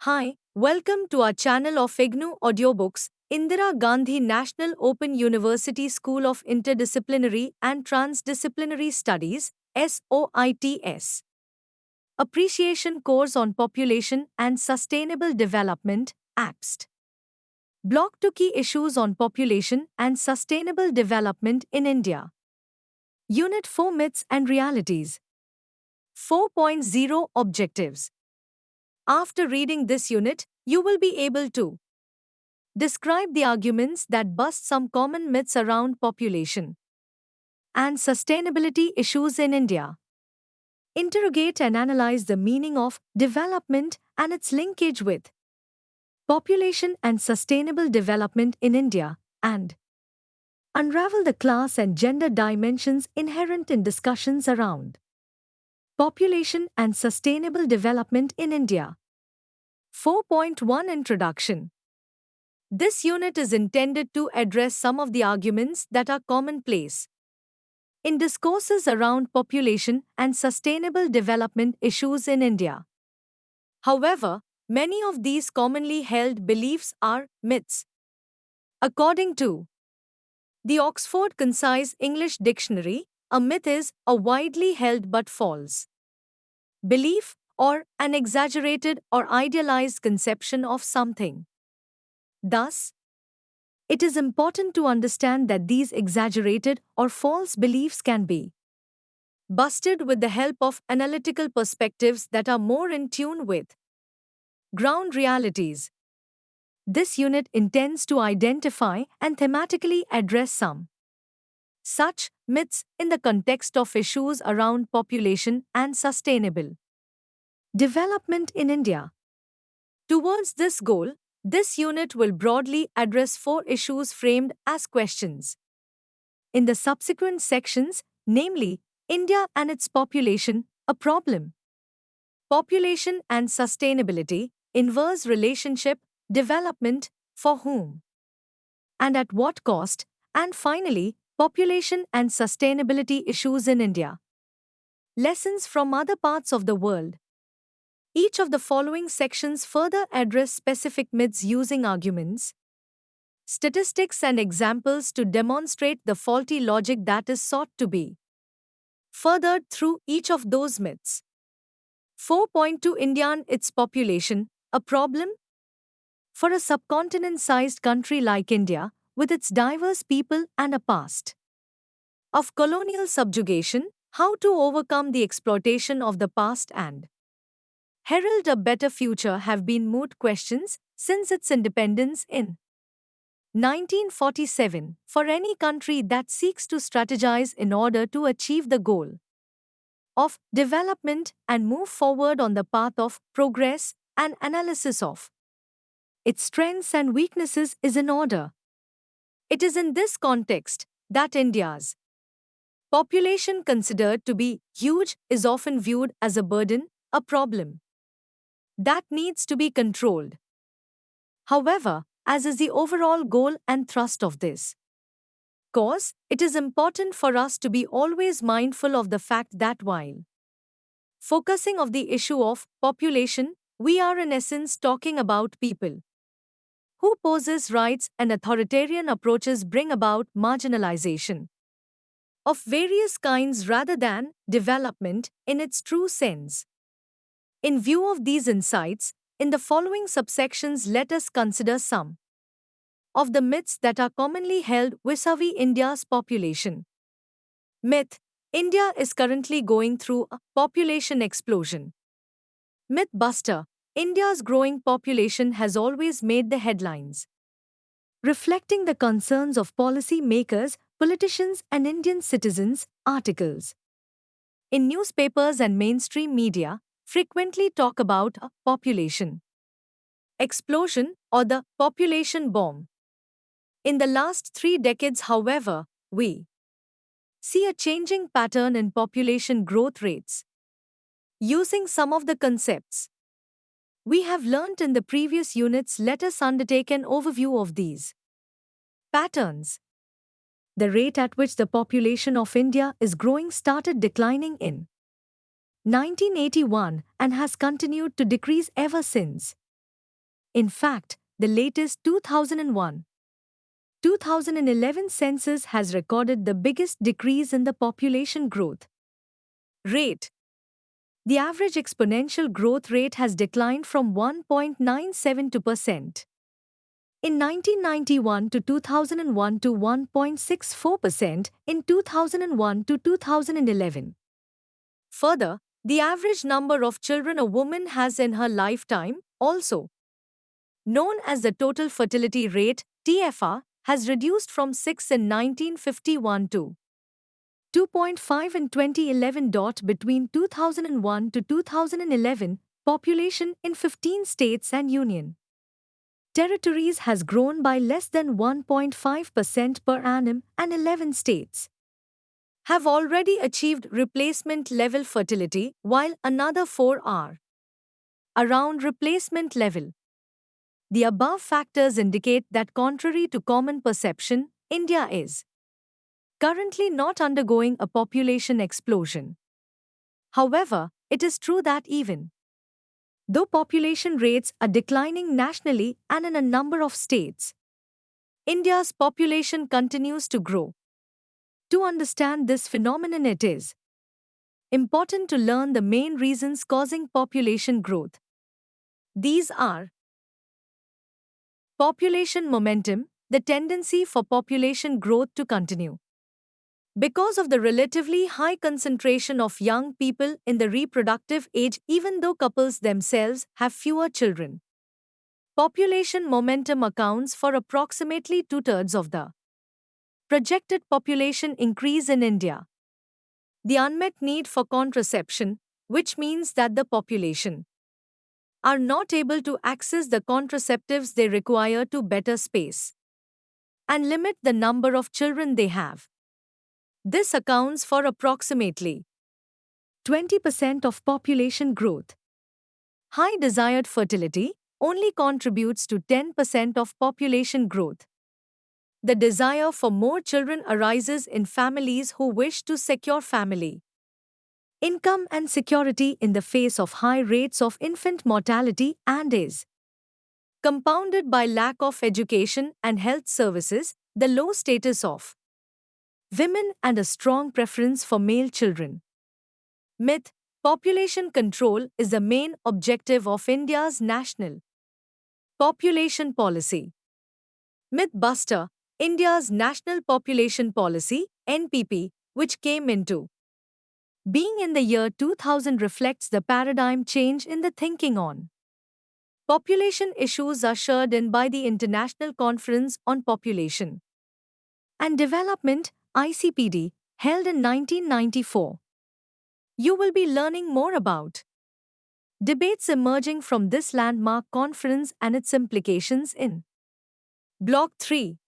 Hi, welcome to our channel of IGNOU Audiobooks, Indira Gandhi National Open University School of Interdisciplinary and Transdisciplinary Studies, SOITS. Appreciation Course on Population and Sustainable Development, APST. Block 2 Key Issues on Population and Sustainable Development in India. Unit 4 Myths and Realities. 4.0 Objectives. After reading this unit, you will be able to describe the arguments that bust some common myths around population and sustainability issues in India. Interrogate and analyze the meaning of development and its linkage with population and sustainable development in India, and unravel the class and gender dimensions inherent in discussions around population and sustainable development in India. 4.1 Introduction. This unit is intended to address some of the arguments that are commonplace in discourses around population and sustainable development issues in India. However, many of these commonly held beliefs are myths. According to the Oxford Concise English Dictionary, a myth is a widely held but false belief or an exaggerated or idealized conception of something. Thus, it is important to understand that these exaggerated or false beliefs can be busted with the help of analytical perspectives that are more in tune with ground realities. This unit intends to identify and thematically address some such myths in the context of issues around population and sustainable development in India. Towards this goal, this unit will broadly address 4 issues framed as questions. In the subsequent sections, namely, India and its population, a problem, population and sustainability, inverse relationship, development, for whom, and at what cost, and finally, population and sustainability issues in India. Lessons from other parts of the world. Each of the following sections further address specific myths using arguments, statistics and examples to demonstrate the faulty logic that is sought to be furthered through each of those myths. 4.2 India and its population, a problem? For a subcontinent-sized country like India, with its diverse people and a past of colonial subjugation, how to overcome the exploitation of the past and herald a better future have been moot questions since its independence in 1947, for any country that seeks to strategize in order to achieve the goal of development and move forward on the path of progress, and analysis of its strengths and weaknesses is in order. It is in this context that India's population, considered to be huge, is often viewed as a burden, a problem that needs to be controlled. However, as is the overall goal and thrust of this course, it is important for us to be always mindful of the fact that while focusing on the issue of population, we are in essence talking about people who possess rights, and authoritarian approaches bring about marginalization of various kinds rather than development in its true sense. In view of these insights, in the following subsections, let us consider some of the myths that are commonly held vis-a-vis India's population. Myth: India is currently going through a population explosion. Myth buster: India's growing population has always made the headlines, reflecting the concerns of policy makers, politicians, and Indian citizens. Articles in newspapers and mainstream media frequently talk about a population explosion or the population bomb. In the last 3 decades, however, we see a changing pattern in population growth rates. Using some of the concepts we have learnt in the previous units, let us undertake an overview of these patterns. The rate at which the population of India is growing started declining in 1981 and has continued to decrease ever since. In fact, the latest 2011 census has recorded the biggest decrease in the population growth rate. The average exponential growth rate has declined from 1.972% in 1991 to 2001 to 1.64% in 2001 to 2011. Further, the average number of children a woman has in her lifetime, also known as the total fertility rate (TFR), has reduced from 6 in 1951 to 2.5 in 2011. Between 2001 to 2011, population in 15 states and union territories has grown by less than 1.5% per annum, and 11 states have already achieved replacement level fertility, while another 4 are around replacement level. The above factors indicate that, contrary to common perception, India is currently not undergoing a population explosion. However, it is true that even though population rates are declining nationally and in a number of states, India's population continues to grow. To understand this phenomenon, it is important to learn the main reasons causing population growth. These are population momentum, the tendency for population growth to continue because of the relatively high concentration of young people in the reproductive age, even though couples themselves have fewer children. Population momentum accounts for approximately two-thirds of the projected population increase in India. The unmet need for contraception, which means that the population are not able to access the contraceptives they require to better space and limit the number of children they have. This accounts for approximately 20% of population growth. High desired fertility only contributes to 10% of population growth. The desire for more children arises in families who wish to secure family income and security in the face of high rates of infant mortality, and is compounded by lack of education and health services, the low status of women, and a strong preference for male children. Myth: population control is the main objective of India's national population policy. Mythbuster: India's National Population Policy (NPP), which came into being in the year 2000, reflects the paradigm change in the thinking on population issues ushered in by the International Conference on Population and Development (ICPD), held in 1994. You will be learning more about debates emerging from this landmark conference and its implications in Block 3.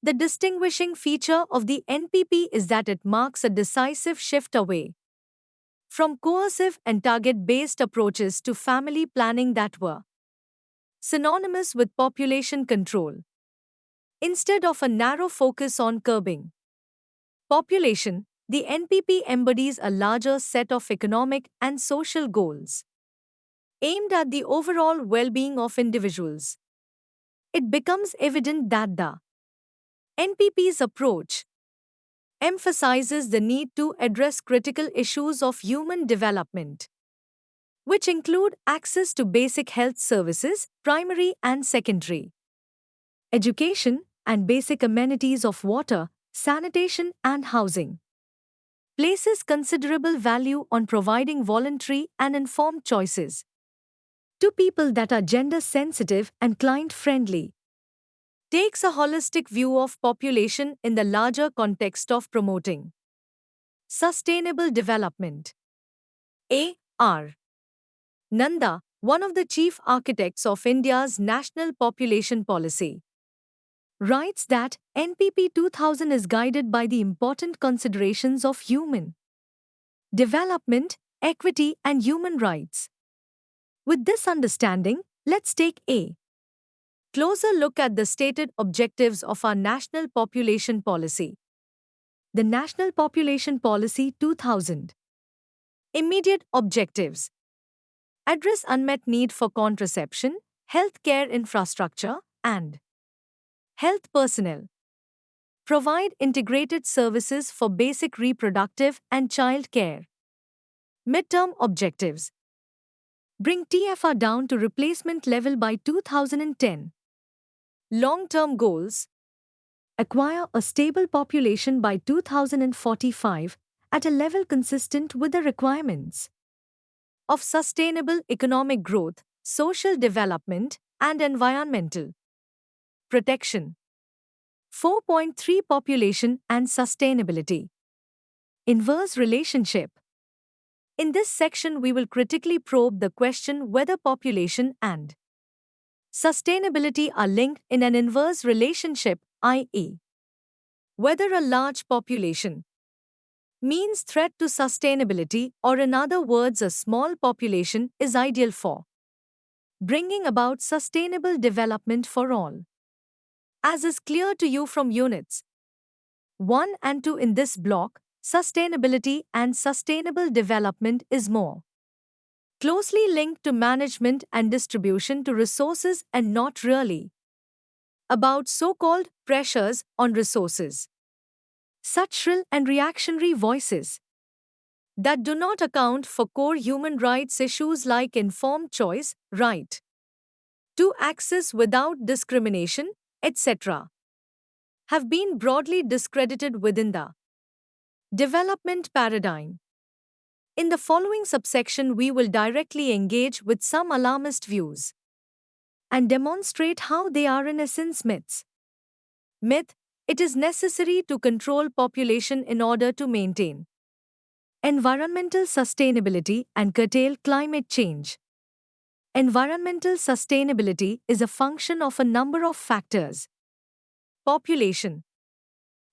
The distinguishing feature of the NPP is that it marks a decisive shift away from coercive and target-based approaches to family planning that were synonymous with population control. Instead of a narrow focus on curbing population, the NPP embodies a larger set of economic and social goals aimed at the overall well-being of individuals. It becomes evident that the NPP's approach emphasizes the need to address critical issues of human development, which include access to basic health services, primary and secondary education, and basic amenities of water, sanitation, and housing. Places considerable value on providing voluntary and informed choices to people that are gender sensitive and client friendly. Takes a holistic view of population in the larger context of promoting sustainable development. A.R. Nanda, one of the chief architects of India's national population policy, writes that NPP 2000 is guided by the important considerations of human development, equity, and human rights. With this understanding, let's take a closer look at the stated objectives of our national population policy. The National Population Policy 2000. Immediate objectives: address unmet need for contraception, healthcare infrastructure, and health personnel. Provide integrated services for basic reproductive and child care. Midterm objectives. Bring TFR down to replacement level by 2010. Long-term goals. Acquire a stable population by 2045 at a level consistent with the requirements of sustainable economic growth, social development, and environmental protection. 4.3 Population and sustainability. Inverse relationship. In this section, we will critically probe the question whether population and sustainability are linked in an inverse relationship, i.e., whether a large population means threat to sustainability, or in other words, a small population is ideal for bringing about sustainable development for all. As is clear to you from Units 1 and 2 in this block, sustainability and sustainable development is more closely linked to management and distribution to resources and not really about so-called pressures on resources. Such shrill and reactionary voices that do not account for core human rights issues like informed choice, right to access without discrimination, etc., have been broadly discredited within the development paradigm. In the following subsection, we will directly engage with some alarmist views and demonstrate how they are in essence myths. Myth: it is necessary to control population in order to maintain environmental sustainability and curtail climate change. Environmental sustainability is a function of a number of factors. Population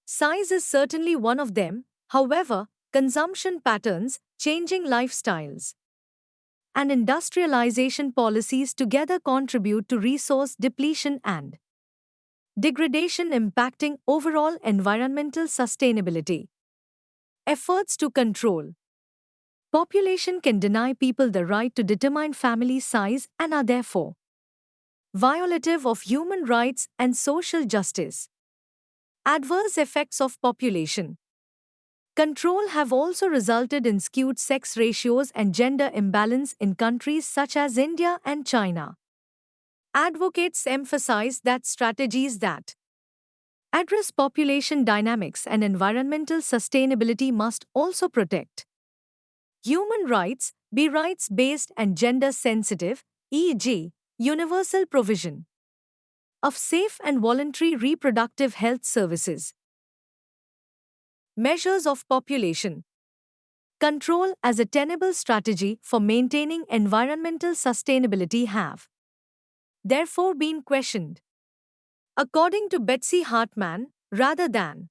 size is certainly one of them, however, consumption patterns, changing lifestyles, and industrialization policies together contribute to resource depletion and degradation impacting overall environmental sustainability. Efforts to control population can deny people the right to determine family size and are therefore violative of human rights and social justice. Adverse effects of population control have also resulted in skewed sex ratios and gender imbalance in countries such as India and China. Advocates emphasize that strategies that address population dynamics and environmental sustainability must also protect human rights, be rights-based and gender-sensitive, e.g., universal provision of safe and voluntary reproductive health services. Measures of population control as a tenable strategy for maintaining environmental sustainability have therefore been questioned. According to Betsy Hartman, rather than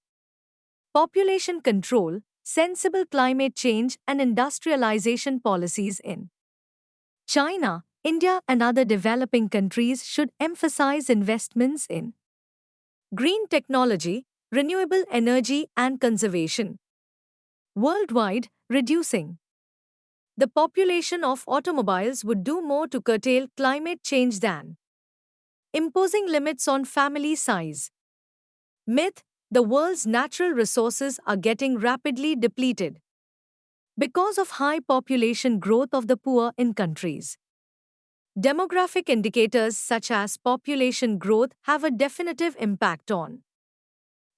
population control, sensible climate change and industrialization policies in China, India, and other developing countries should emphasize investments in green technology, renewable energy, and conservation. Worldwide, reducing the population of automobiles would do more to curtail climate change than imposing limits on family size. Myth: the world's natural resources are getting rapidly depleted because of high population growth of the poor in countries. Demographic indicators such as population growth have a definitive impact on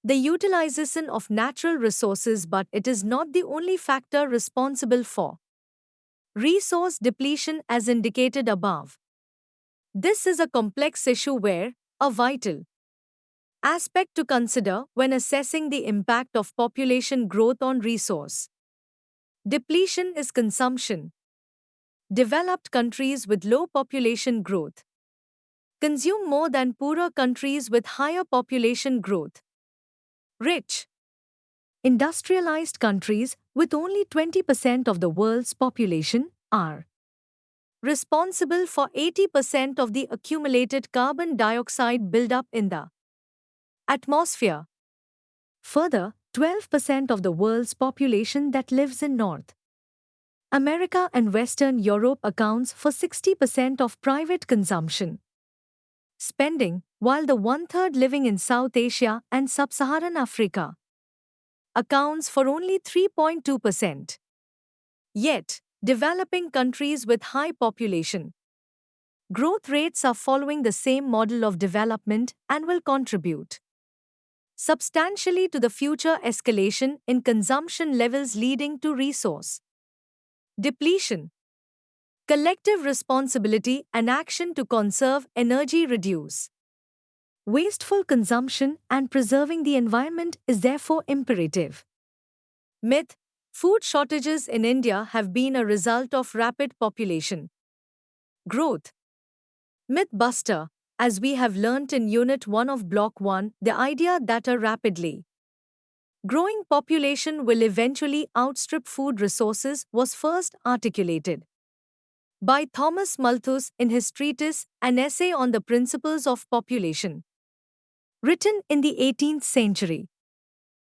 the utilization of natural resources, but it is not the only factor responsible for resource depletion as indicated above. This is a complex issue where a vital aspect to consider when assessing the impact of population growth on resource depletion is consumption. Developed countries with low population growth consume more than poorer countries with higher population growth. Rich, industrialized countries with only 20% of the world's population are responsible for 80% of the accumulated carbon dioxide buildup in the atmosphere. Further, 12% of the world's population that lives in North America and Western Europe accounts for 60% of private consumption. spending, while the one-third living in South Asia and Sub-Saharan Africa accounts for only 3.2%. Yet, developing countries with high population growth rates are following the same model of development and will contribute substantially to the future escalation in consumption levels leading to resource depletion. Collective responsibility and action to conserve energy reduce wasteful consumption and preserving the environment is therefore imperative. Myth: food shortages in India have been a result of rapid population growth. Myth buster: as we have learnt in Unit 1 of Block 1, the idea that a rapidly growing population will eventually outstrip food resources was first articulated by Thomas Malthus in his treatise An Essay on the Principles of Population, written in the 18th century.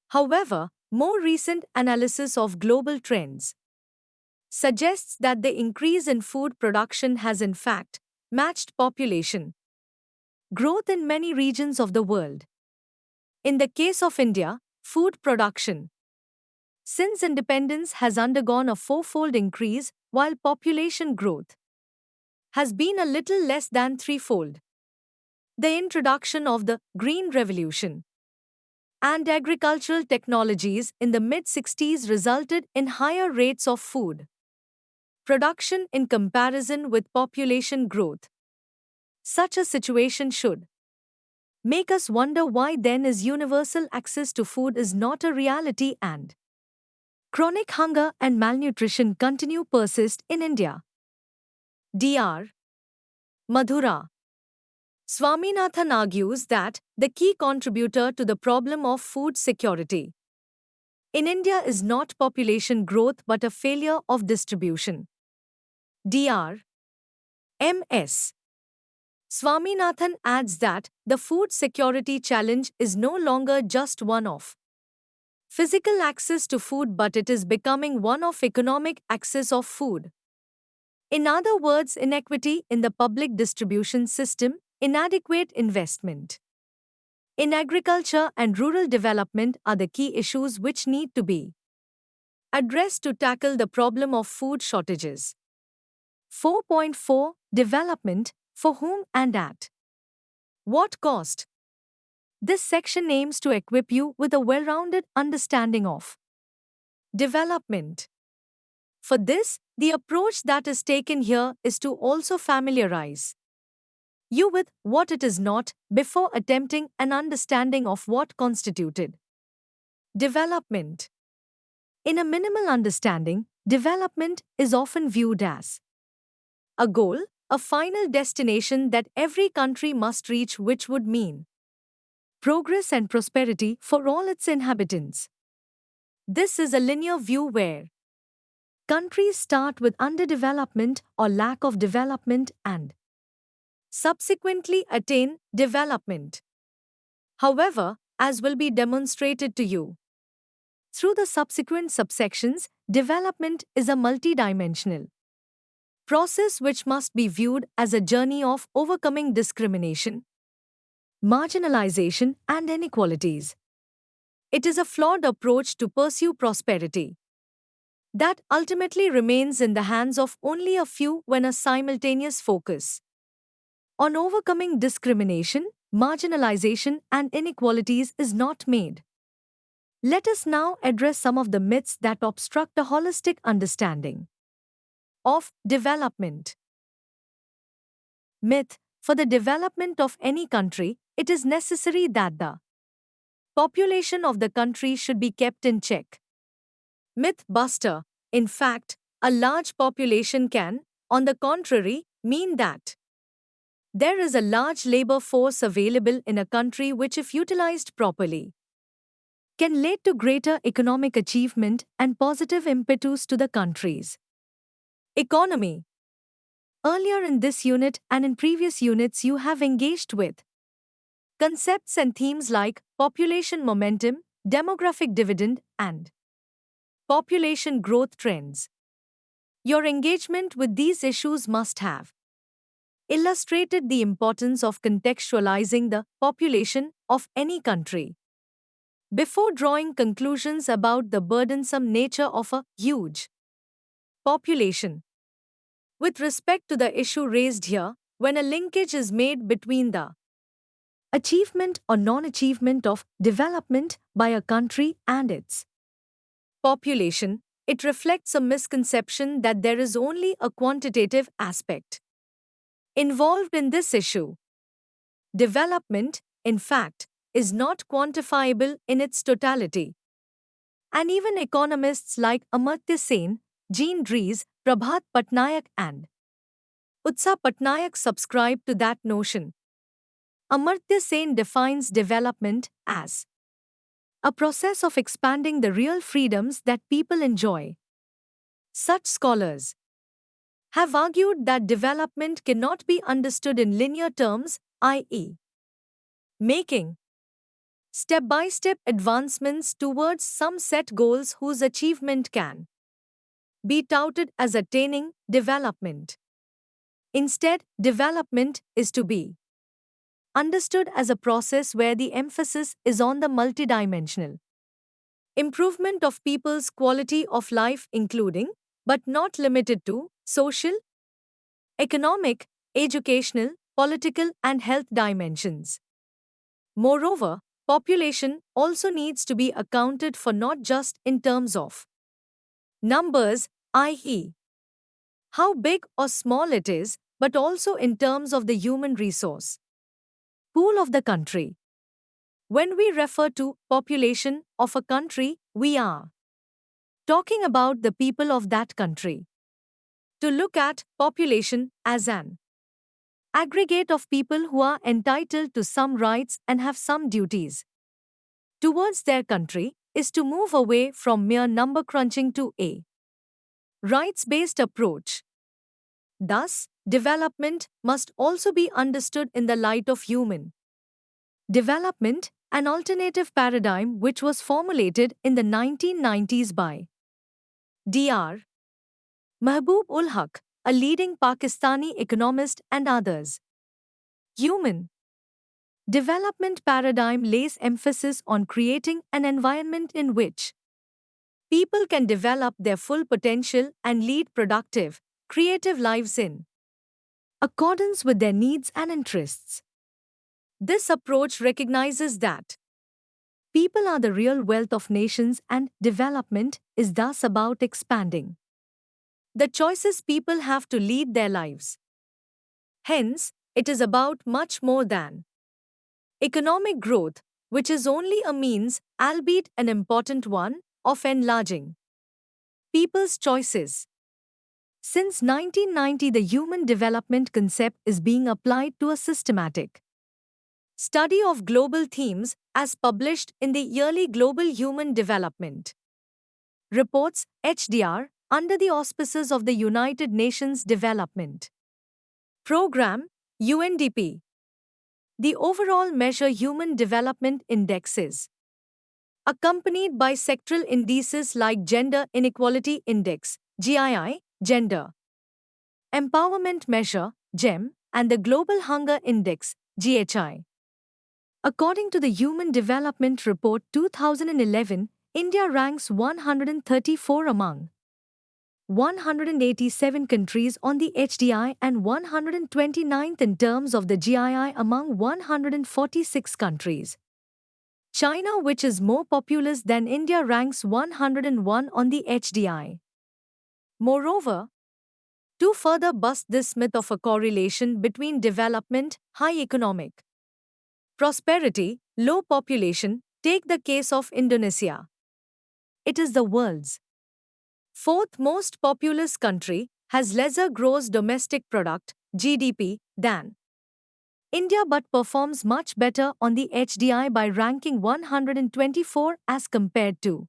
However, more recent analysis of global trends suggests that the increase in food production has in fact matched population growth in many regions of the world. In the case of India, food production since independence has undergone a fourfold increase, while population growth has been a little less than threefold. The introduction of the Green Revolution and agricultural technologies in the mid-60s resulted in higher rates of food production in comparison with population growth. Such a situation should make us wonder why then is universal access to food is not a reality and chronic hunger and malnutrition continue persist in India. Dr. Madhura Swaminathan argues that the key contributor to the problem of food security in India is not population growth but a failure of distribution. Dr. M.S. Swaminathan adds that the food security challenge is no longer just one of physical access to food but it is becoming one of economic access of food. In other words, inequity in the public distribution system, inadequate investment in agriculture and rural development are the key issues which need to be addressed to tackle the problem of food shortages. 4.4 Development, for whom and at what cost? This section aims to equip you with a well-rounded understanding of development. For this, the approach that is taken here is to also familiarize you with what it is not before attempting an understanding of what constituted development. In a minimal understanding, development is often viewed as a goal, a final destination that every country must reach, which would mean progress and prosperity for all its inhabitants. This is a linear view where countries start with underdevelopment or lack of development and subsequently attain development. However, as will be demonstrated to you through the subsequent subsections, development is a multidimensional process which must be viewed as a journey of overcoming discrimination, marginalization, and inequalities. It is a flawed approach to pursue prosperity that ultimately remains in the hands of only a few when a simultaneous focus on overcoming discrimination, marginalization, and inequalities is not made. Let us now address some of the myths that obstruct a holistic understanding of development. Myth: for the development of any country, it is necessary that the population of the country should be kept in check. Myth buster: in fact, a large population can, on the contrary, mean that there is a large labor force available in a country which, if utilized properly, can lead to greater economic achievement and positive impetus to the country's economy. Earlier in this unit and in previous units, you have engaged with concepts and themes like population momentum, demographic dividend, and population growth trends. Your engagement with these issues must have illustrated the importance of contextualizing the population of any country before drawing conclusions about the burdensome nature of a huge population. With respect to the issue raised here, when a linkage is made between the achievement or non achievement of development by a country and its population, it reflects a misconception that there is only a quantitative aspect involved in this issue. Development, in fact, is not quantifiable in its totality. And even economists like Amartya Sen, Jean Dries, Prabhat Patnaik, and Utsa Patnaik subscribe to that notion. Amartya Sen defines development as a process of expanding the real freedoms that people enjoy. Such scholars have argued that development cannot be understood in linear terms, i.e., making step by step advancements towards some set goals whose achievement can be touted as attaining development. Instead, development is to be understood as a process where the emphasis is on the multidimensional improvement of people's quality of life, including, but not limited to, social, economic, educational, political, and health dimensions. Moreover, population also needs to be accounted for not just in terms of numbers, i.e., how big or small it is, but also in terms of the human resource pool of the country. When we refer to population of a country, we are talking about the people of that country. To look at population as an aggregate of people who are entitled to some rights and have some duties towards their country is to move away from mere number crunching to a rights-based approach. Thus, development must also be understood in the light of human development, an alternative paradigm which was formulated in the 1990s by Dr. Mahbub ul Haq, a leading Pakistani economist, and others. Human development paradigm lays emphasis on creating an environment in which people can develop their full potential and lead productive, creative lives in accordance with their needs and interests. This approach recognizes that people are the real wealth of nations and development is thus about expanding the choices people have to lead their lives. Hence, it is about much more than economic growth, which is only a means, albeit an important one, of enlarging people's choices. Since 1990, the human development concept is being applied to a systematic study of global themes as published in the Yearly Global Human Development Reports, HDR, under the auspices of the United Nations Development Programme, UNDP. The overall measure Human Development Index is accompanied by sectoral indices like Gender Inequality Index, GII, Gender Empowerment Measure, GEM, and the Global Hunger Index, GHI. According to the Human Development Report 2011, India ranks 134 among 187 countries on the HDI and 129th in terms of the GII among 146 countries. China, which is more populous than India, ranks 101 on the HDI. Moreover, to further bust this myth of a correlation between development, high economic prosperity, low population, take the case of Indonesia. It is the world's fourth most populous country, has lesser gross domestic product, GDP, than India but performs much better on the HDI by ranking 124 as compared to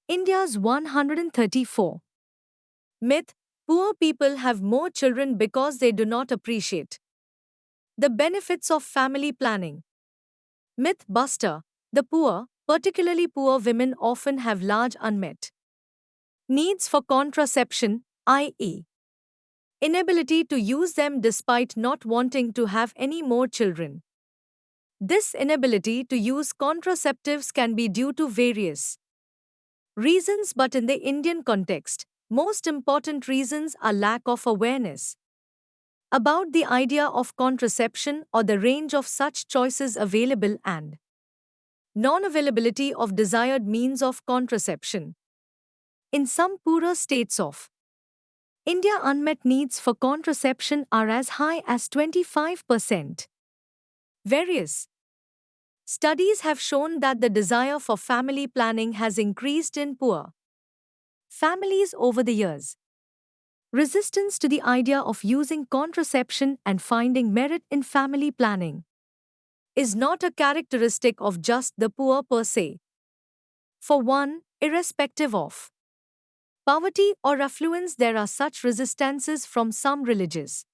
India's 134. Myth: poor people have more children because they do not appreciate the benefits of family planning. Myth buster: the poor, particularly poor women, often have large unmet needs for contraception, i.e., inability to use them despite not wanting to have any more children. This inability to use contraceptives can be due to various reasons, but in the Indian context, most important reasons are lack of awareness about the idea of contraception or the range of such choices available and non-availability of desired means of contraception. In some poorer states of India, unmet needs for contraception are as high as 25%. Various studies have shown that the desire for family planning has increased in poor families over the years. Resistance to the idea of using contraception and finding merit in family planning is not a characteristic of just the poor per se. For one, irrespective of poverty or affluence, there are such resistances from some religious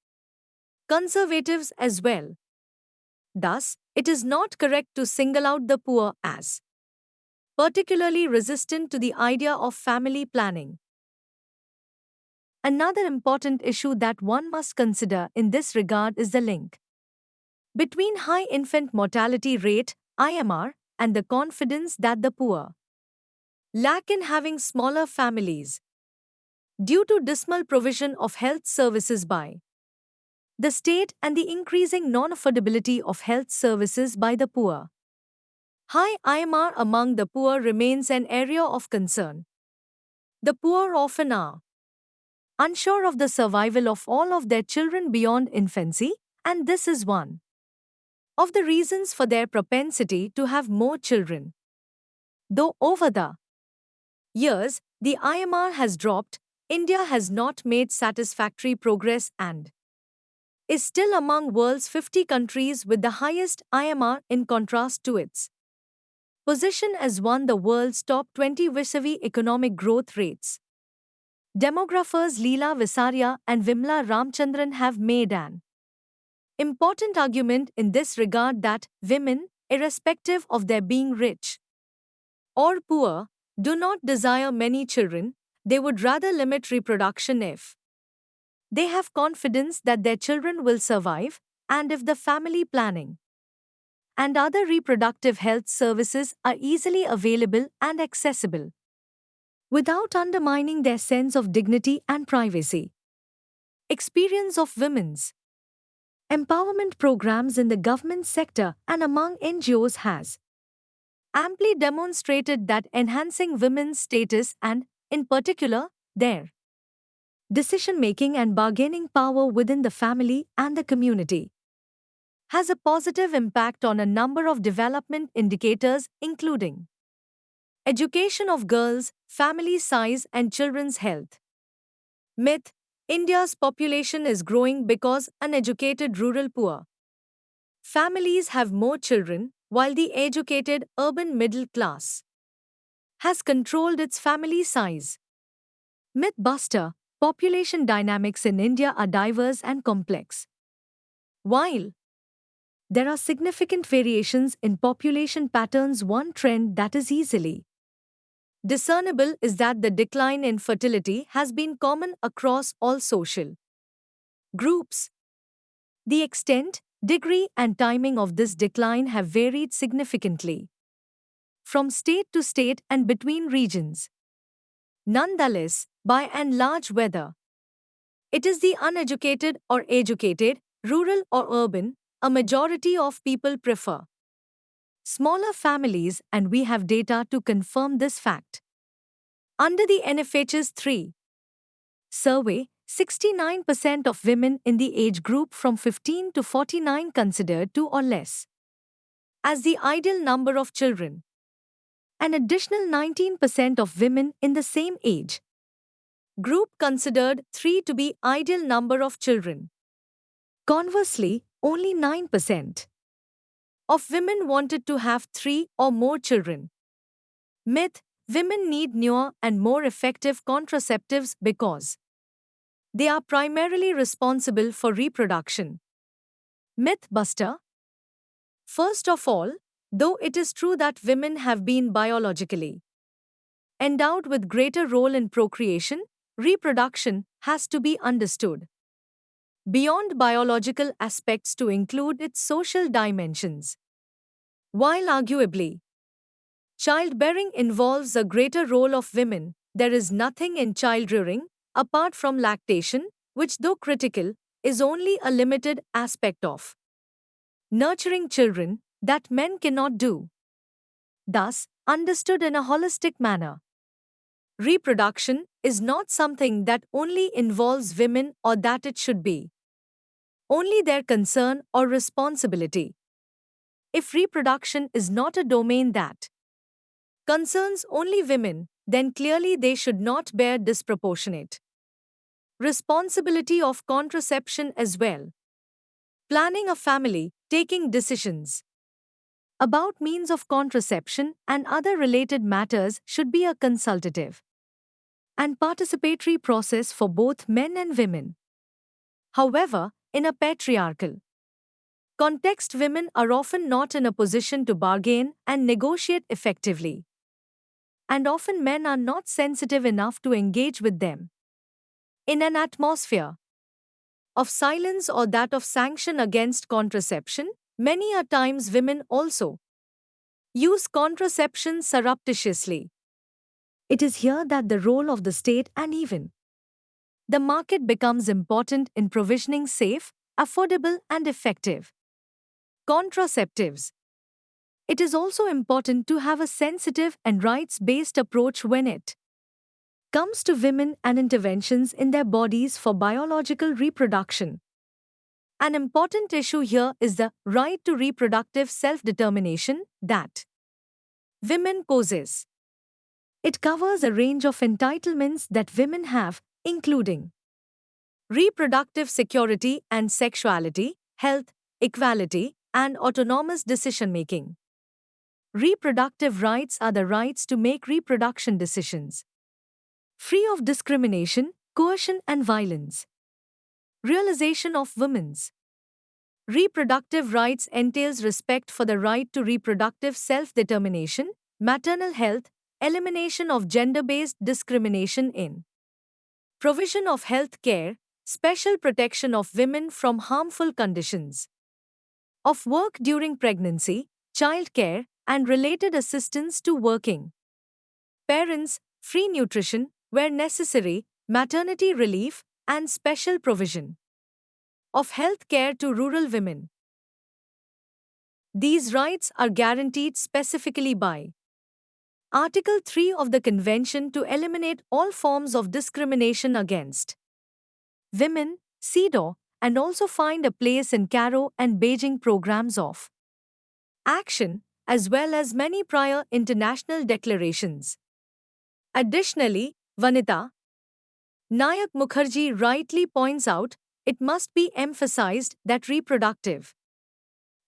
conservatives as well. Thus, it is not correct to single out the poor as particularly resistant to the idea of family planning. Another important issue that one must consider in this regard is the link between high infant mortality rate (IMR) and the confidence that the poor lack in having smaller families due to dismal provision of health services by the state and the increasing non-affordability of health services by the poor. High IMR among the poor remains an area of concern. The poor often are unsure of the survival of all of their children beyond infancy, and this is one of the reasons for their propensity to have more children. Though over the years, the IMR has dropped, India has not made satisfactory progress and is still among world's 50 countries with the highest IMR in contrast to its position as one of the world's top 20 vis-a-vis economic growth rates. Demographers Leela Visaria and Vimla Ramchandran have made an important argument in this regard that women, irrespective of their being rich or poor, do not desire many children. They would rather limit reproduction if they have confidence that their children will survive, and if the family planning and other reproductive health services are easily available and accessible, without undermining their sense of dignity and privacy. Experience of women's empowerment programs in the government sector and among NGOs has amply demonstrated that enhancing women's status and, in particular, their decision-making and bargaining power within the family and the community has a positive impact on a number of development indicators including education of girls, family size and children's health. Myth: India's population is growing because uneducated rural poor families have more children, while the educated urban middle class has controlled its family size. Myth buster: Population dynamics in India are diverse and complex. While there are significant variations in population patterns, one trend that is easily discernible is that the decline in fertility has been common across all social groups. The extent, degree, and timing of this decline have varied significantly from state to state and between regions. Nonetheless, by and large, whether it is the uneducated or educated, rural or urban, a majority of people prefer smaller families, and we have data to confirm this fact. Under the NFHS 3 survey, 69% of women in the age group from 15 to 49 considered 2 or less as the ideal number of children. An additional 19% of women in the same age group considered 3 to be ideal number of children. Conversely, only 9% of women wanted to have 3 or more children. Myth: Women need newer and more effective contraceptives because they are primarily responsible for reproduction. Myth buster: First of all, though it is true that women have been biologically endowed with greater role in procreation, reproduction has to be understood beyond biological aspects to include its social dimensions. While arguably, childbearing involves a greater role of women, there is nothing in child-rearing, apart from lactation, which though critical, is only a limited aspect of nurturing children that men cannot do. Thus, understood in a holistic manner, reproduction is not something that only involves women or that it should be only their concern or responsibility. If reproduction is not a domain that concerns only women, then clearly they should not bear disproportionate responsibility of contraception as well. Planning a family, taking decisions about means of contraception and other related matters should be a consultative and participatory process for both men and women. However, in a patriarchal context, women are often not in a position to bargain and negotiate effectively, and often men are not sensitive enough to engage with them. In an atmosphere of silence or that of sanction against contraception, many a times women also use contraception surreptitiously. It is here that the role of the state and even the market becomes important in provisioning safe, affordable, and effective contraceptives. It is also important to have a sensitive and rights based approach when it comes to women and interventions in their bodies for biological reproduction. An important issue here is the right to reproductive self determination that women possess. It covers a range of entitlements that women have, including reproductive security and sexuality, health, equality, and autonomous decision making. Reproductive rights are the rights to make reproduction decisions free of discrimination, coercion, and violence. Realization of women's reproductive rights entails respect for the right to reproductive self-determination, maternal health, elimination of gender-based discrimination in provision of health care, special protection of women from harmful conditions of work during pregnancy, child care, and related assistance to working parents, free nutrition, where necessary, maternity relief, and special provision of health care to rural women. These rights are guaranteed specifically by Article 3 of the Convention to eliminate all forms of discrimination against women, CEDAW, and also find a place in Caro and Beijing programs of action, as well as many prior international declarations. Additionally, Vanita Nayak Mukherjee rightly points out, it must be emphasized that reproductive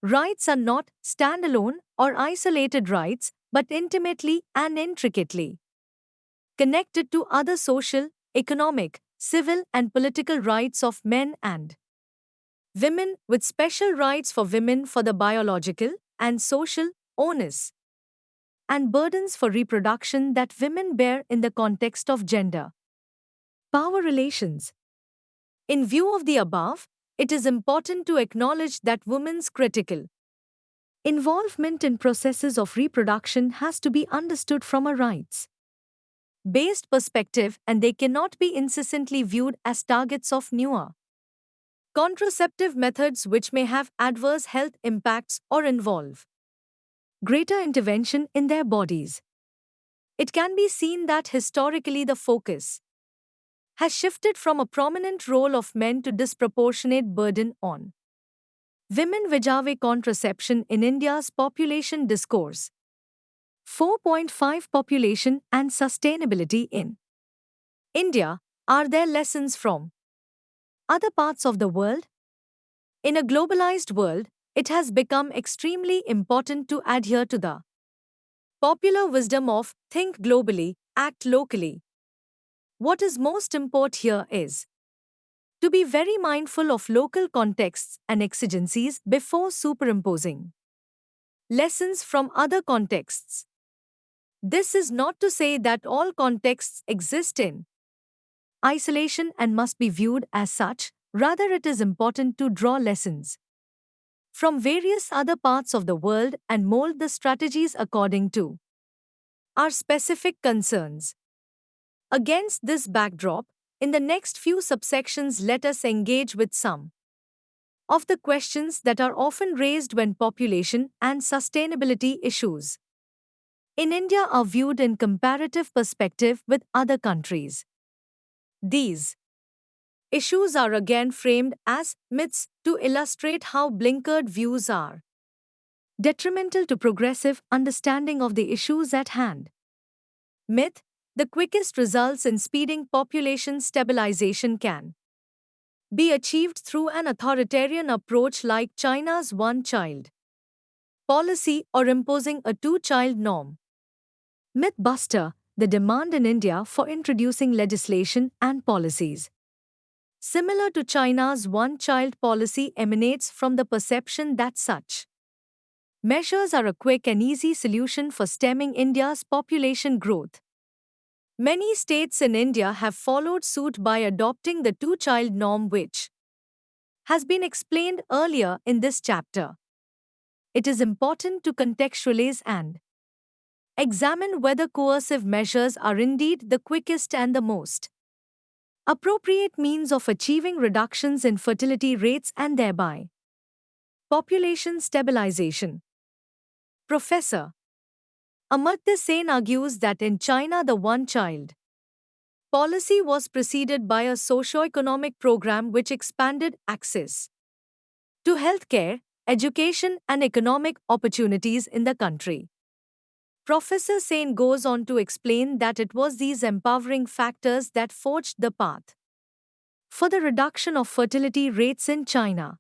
rights are not standalone or isolated rights, but intimately and intricately connected to other social, economic, civil, and political rights of men and women, with special rights for women for the biological and social onus and burdens for reproduction that women bear in the context of gender power relations. In view of the above, it is important to acknowledge that women's critical involvement in processes of reproduction has to be understood from a rights based perspective, and they cannot be incessantly viewed as targets of newer contraceptive methods which may have adverse health impacts or involve greater intervention in their bodies. It can be seen that historically the focus has shifted from a prominent role of men to disproportionate burden on women vis-a-vis contraception in India's population discourse. 4.5 Population and sustainability in India. Are there lessons from other parts of the world? In a globalized world, it has become extremely important to adhere to the popular wisdom of think globally, act locally. What is most important here is to be very mindful of local contexts and exigencies before superimposing lessons from other contexts. This is not to say that all contexts exist in isolation and must be viewed as such, Rather, it is important to draw lessons from various other parts of the world and mold the strategies according to our specific concerns. Against this backdrop, in the next few subsections, let us engage with some of the questions that are often raised when population and sustainability issues in India are viewed in comparative perspective with other countries. These issues are again framed as myths to illustrate how blinkered views are detrimental to progressive understanding of the issues at hand. Myth: the quickest results in speeding population stabilization can be achieved through an authoritarian approach like China's one child policy or imposing a two-child norm. Mythbuster: the demand in India for introducing legislation and policies similar to China's one child policy emanates from the perception that such measures are a quick and easy solution for stemming India's population growth. Many states in India have followed suit by adopting the two-child norm, which has been explained earlier in this chapter. It is important to contextualize and examine whether coercive measures are indeed the quickest and the most appropriate means of achieving reductions in fertility rates and thereby population stabilization. Professor Amartya Sen argues that in China the one-child policy was preceded by a socio-economic program which expanded access to healthcare, education, and economic opportunities in the country. Professor Sen goes on to explain that it was these empowering factors that forged the path for the reduction of fertility rates in China.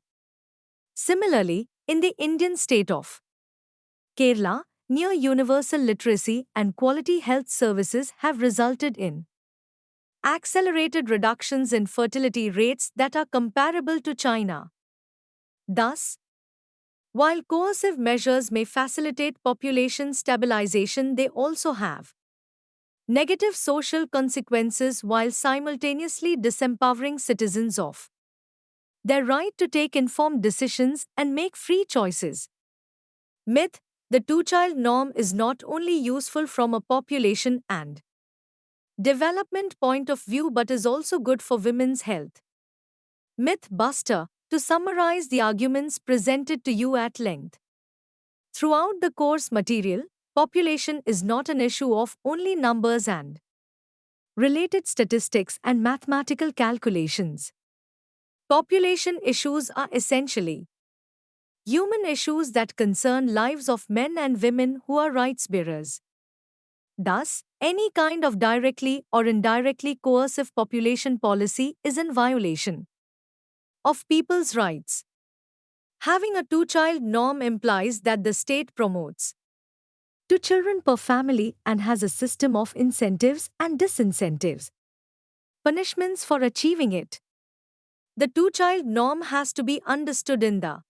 Similarly, in the Indian state of Kerala, near universal literacy and quality health services have resulted in accelerated reductions in fertility rates that are comparable to China. Thus, while coercive measures may facilitate population stabilization, they also have negative social consequences while simultaneously disempowering citizens of their right to take informed decisions and make free choices. Myth: the two-child norm is not only useful from a population and development point of view but is also good for women's health. Mythbuster: to summarize the arguments presented to you at length throughout the course material, population is not an issue of only numbers and related statistics and mathematical calculations. Population issues are essentially human issues that concern lives of men and women who are rights bearers. Thus, any kind of directly or indirectly coercive population policy is in violation of people's rights. Having a two-child norm implies that the state promotes two children per family and has a system of incentives and disincentives, punishments for achieving it. The two-child norm has to be understood in the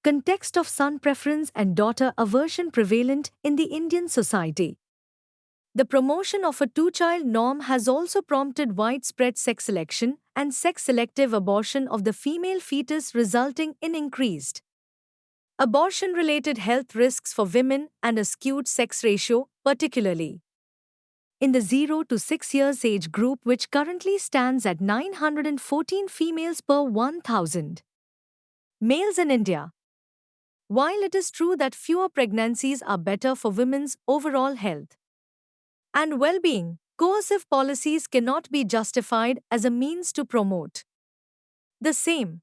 context of son preference and daughter aversion prevalent in the Indian society. The promotion of a two-child norm has also prompted widespread sex selection and sex-selective abortion of the female fetus, resulting in increased abortion-related health risks for women and a skewed sex ratio, particularly in the 0 to 6 years age group, which currently stands at 914 females per 1,000 males in India. While it is true that fewer pregnancies are better for women's overall health and well-being, coercive policies cannot be justified as a means to promote the same.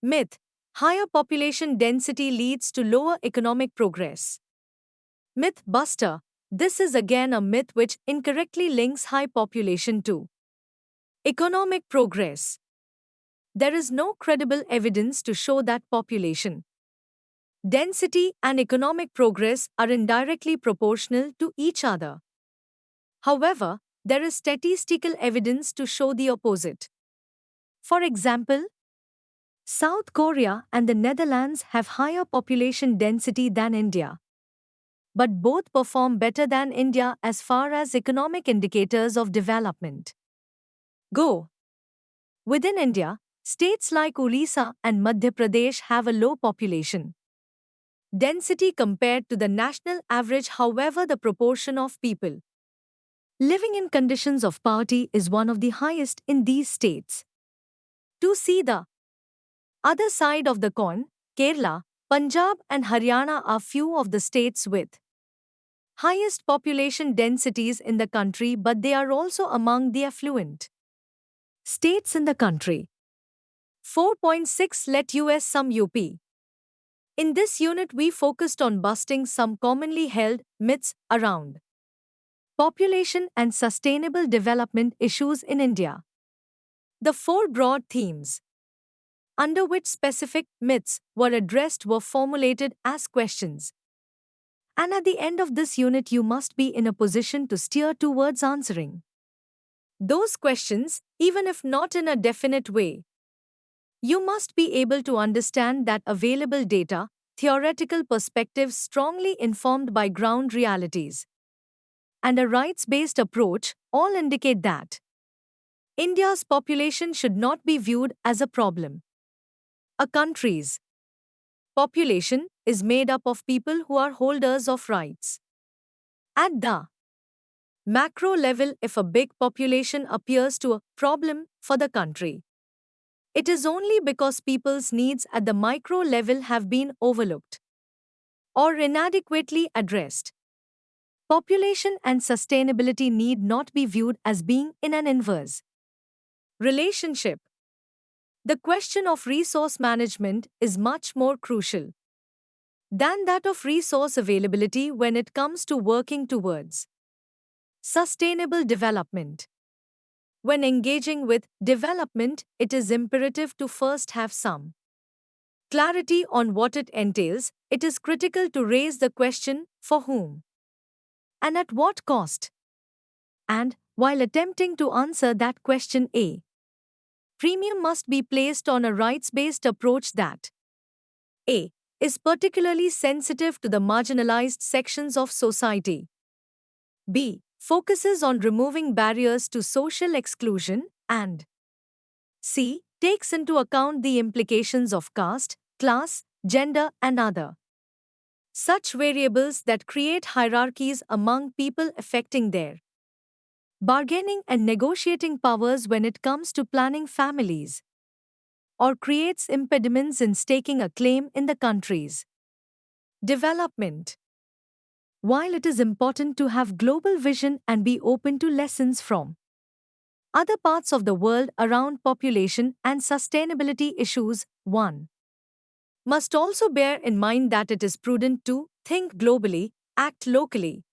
Myth: higher population density leads to lower economic progress. Mythbuster: this is again a myth which incorrectly links high population to economic progress. There is no credible evidence to show that population density and economic progress are indirectly proportional to each other. However, there is statistical evidence to show the opposite. For example, South Korea and the Netherlands have higher population density than India, but both perform better than India as far as economic indicators of development go. Within India, states like Orissa and Madhya Pradesh have a low population density compared to the national average. However, the proportion of people living in conditions of poverty is one of the highest in these states. To see the other side of the coin, Kerala, Punjab, and Haryana are few of the states with highest population densities in the country, but they are also among the affluent states in the country. 4.6 Let us some UP. In this unit, we focused on busting some commonly held myths around population and sustainable development issues in India. The four broad themes under which specific myths were addressed were formulated as questions. And at the end of this unit, you must be in a position to steer towards answering those questions, even if not in a definite way. You must be able to understand that available data, theoretical perspectives strongly informed by ground realities, and a rights-based approach all indicate that India's population should not be viewed as a problem. A country's population is made up of people who are holders of rights. At the macro level, if a big population appears to a problem for the country, it is only because people's needs at the micro level have been overlooked or inadequately addressed. Population and sustainability need not be viewed as being in an inverse relationship. The question of resource management is much more crucial than that of resource availability when it comes to working towards sustainable development. When engaging with development, it is imperative to first have some clarity on what it entails. It is critical to raise the question for whom and at what cost. And, while attempting to answer that question, a premium must be placed on a rights-based approach that a is particularly sensitive to the marginalized sections of society, b focuses on removing barriers to social exclusion, and c takes into account the implications of caste, class, gender, and other such variables that create hierarchies among people affecting their bargaining and negotiating powers when it comes to planning families, or creates impediments in staking a claim in the country's development. While it is important to have global vision and be open to lessons from other parts of the world around population and sustainability issues, one must also bear in mind that it is prudent to think globally, act locally.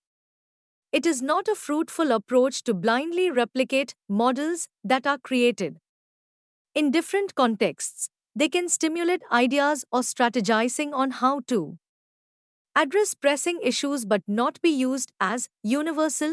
It is not a fruitful approach to blindly replicate models that are created in different contexts. They can stimulate ideas or strategizing on how to address pressing issues but not be used as universal